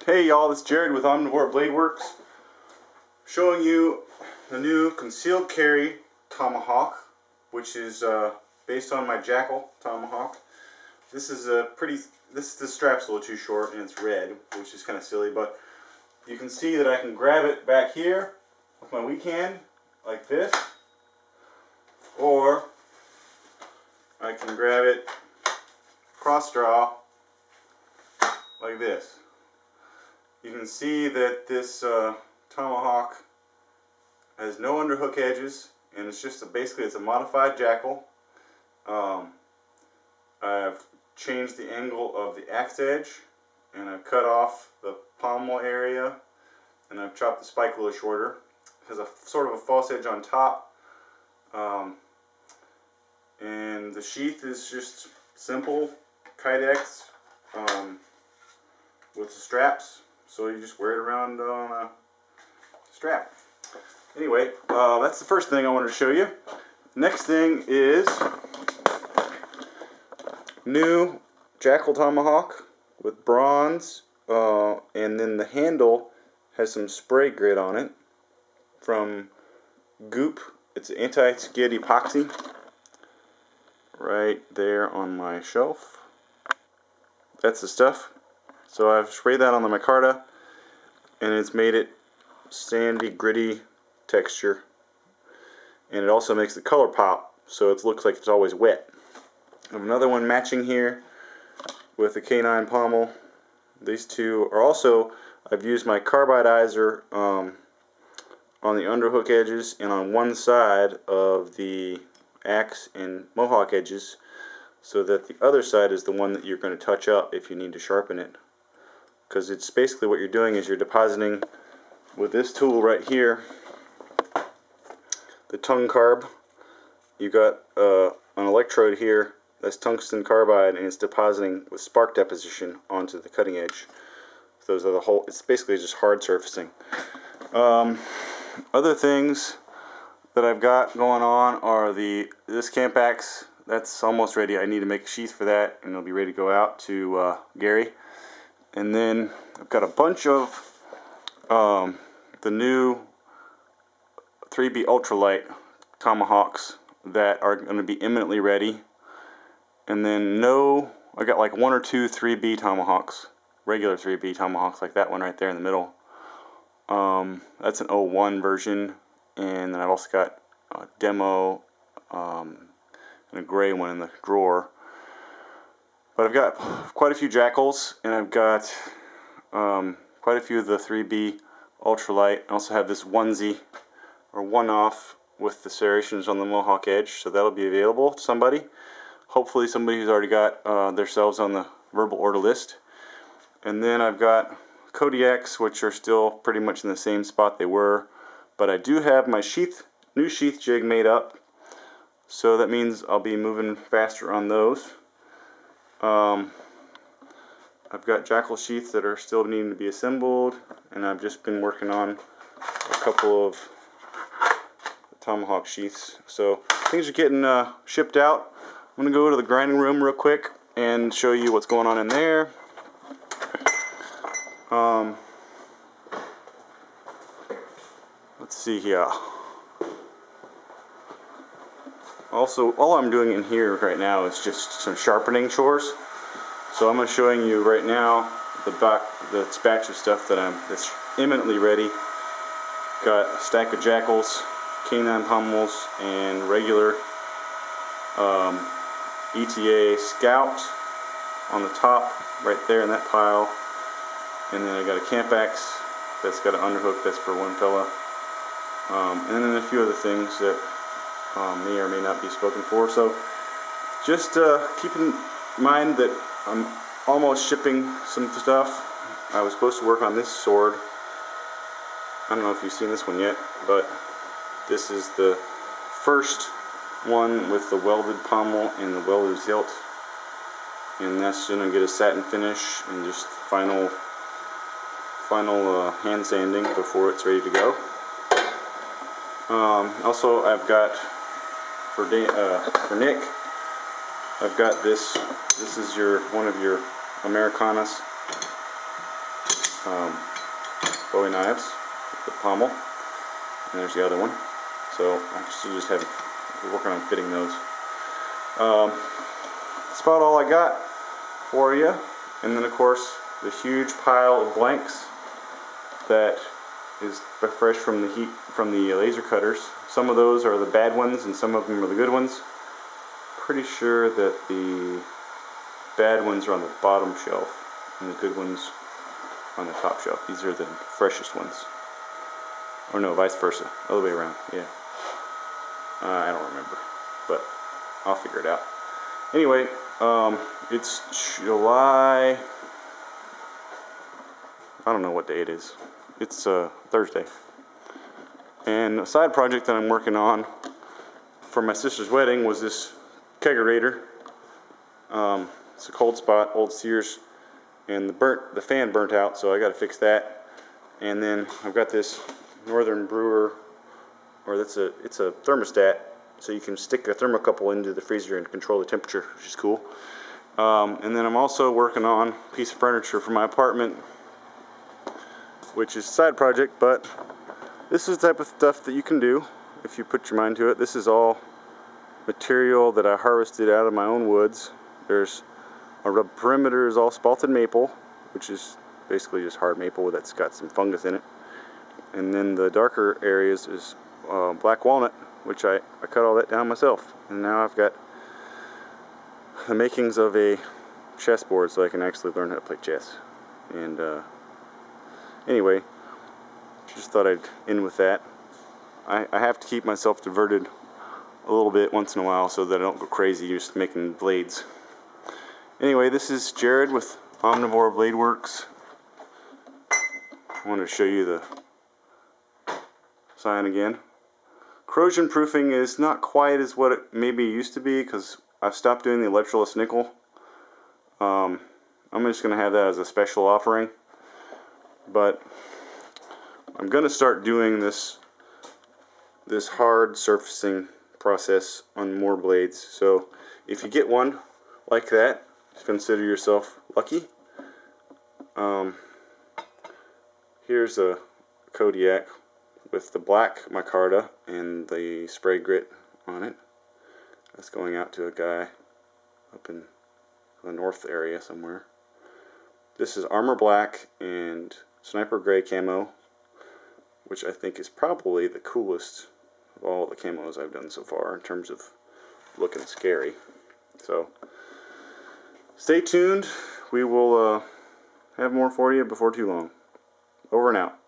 Hey y'all, this is Jared with Omnivore Blade-Works, showing you the new concealed carry tomahawk, which is based on my jackal tomahawk. This is the strap's a little too short and it's red, which is kind of silly, but you can see that I can grab it back here with my weak hand like this, or I can grab it cross draw like this. You can see that this tomahawk has no underhook edges, and it's just basically it's a modified jackal. I've changed the angle of the axe edge, and I've cut off the pommel area, and I've chopped the spike a little shorter. It has a sort of a false edge on top, and the sheath is just simple kydex with the straps. So you just wear it around on a strap. Anyway, that's the first thing I wanted to show you. Next thing is new jackal tomahawk with bronze, and then the handle has some spray grit on it from Goop. It's anti-skid epoxy right there on my shelf. That's the stuff. So I've sprayed that on the micarta, and it's made it sandy, gritty texture, and it also makes the color pop, so it looks like it's always wet. I have another one matching here with the canine pommel. These two are also, I've used my carbideizer on the underhook edges and on one side of the axe and mohawk edges, so that the other side is the one that you're going to touch up if you need to sharpen it. Because it's basically what you're doing is you're depositing with this tool right here, the tung carb. You got an electrode here that's tungsten carbide, and it's depositing with spark deposition onto the cutting edge. So those are the whole. It's basically just hard surfacing. Other things that I've got going on are this camp axe. That's almost ready. I need to make a sheath for that, and it'll be ready to go out to Gary. And then I've got a bunch of the new 3B ultralight tomahawks that are going to be imminently ready. And then I got like one or two 3B tomahawks, regular 3B tomahawks, like that one right there in the middle. That's an 01 version. And then I've also got a demo and a gray one in the drawer. But I've got quite a few jackals, and I've got quite a few of the 3B ultralight. I also have this onesie, or one-off, with the serrations on the mohawk edge, so that'll be available to somebody. Hopefully somebody who's already got themselves on the verbal order list. And then I've got Kodiaks, which are still pretty much in the same spot they were. But I do have my new sheath jig made up, so that means I'll be moving faster on those. I've got jackal sheaths that are still needing to be assembled, and I've just been working on a couple of tomahawk sheaths. So things are getting shipped out. I'm going to go to the grinding room real quick and show you what's going on in there. Let's see here. Also, all I'm doing in here right now is just some sharpening chores. So I'm showing you right now the batch of stuff that's imminently ready. Got a stack of jackals, canine pommels, and regular ETA Scout on the top, right there in that pile. And then I got a camp axe that's got an underhook that's for one fella. And then a few other things that may or may not be spoken for. So just keep in mind that I'm almost shipping some stuff. I was supposed to work on this sword. I don't know if you've seen this one yet, but this is the first one with the welded pommel and the welded hilt. And that's going to get a satin finish and just final hand sanding before it's ready to go. Also, I've got for Nick, I've got this. This is one of your Americanas. Bowie knives with the pommel, and there's the other one. So I still just have working on fitting those. That's about all I got for you. And then of course the huge pile of blanks that is fresh from the heat from the laser cutters. Some of those are the bad ones and some of them are the good ones. Pretty sure that the bad ones are on the bottom shelf and the good ones on the top shelf. These are the freshest ones. Or no, vice versa. Other way around. Yeah. I don't remember, but I'll figure it out. Anyway, it's July. I don't know what day it is. It's Thursday. And a side project that I'm working on for my sister's wedding was this kegerator. It's a cold spot, old Sears, and the fan burnt out, so I got to fix that. And then I've got this Northern Brewer, or it's a thermostat, so you can stick a thermocouple into the freezer and control the temperature, which is cool. And then I'm also working on a piece of furniture for my apartment, which is a side project, but this is the type of stuff that you can do if you put your mind to it. This is all material that I harvested out of my own woods. There's a perimeter is all spalted maple, which is basically just hard maple that's got some fungus in it. And then the darker areas is black walnut, which I cut all that down myself. And now I've got the makings of a chessboard so I can actually learn how to play chess. And anyway, just thought I'd end with that. I have to keep myself diverted a little bit once in a while so that I don't go crazy just making blades. Anyway, this is Jared with Omnivore Blade-Works. I wanted to show you the sign again. Corrosion proofing is not quite as what it maybe used to be because I've stopped doing the electroless nickel. I'm just going to have that as a special offering. But I'm going to start doing this hard surfacing process on more blades. So if you get one like that, consider yourself lucky. Here's a Kodiak with the black micarta and the spray grit on it. That's going out to a guy up in the north area somewhere. This is Armor Black and Sniper Gray camo, which I think is probably the coolest of all the camos I've done so far in terms of looking scary. So stay tuned. We will have more for you before too long. Over and out.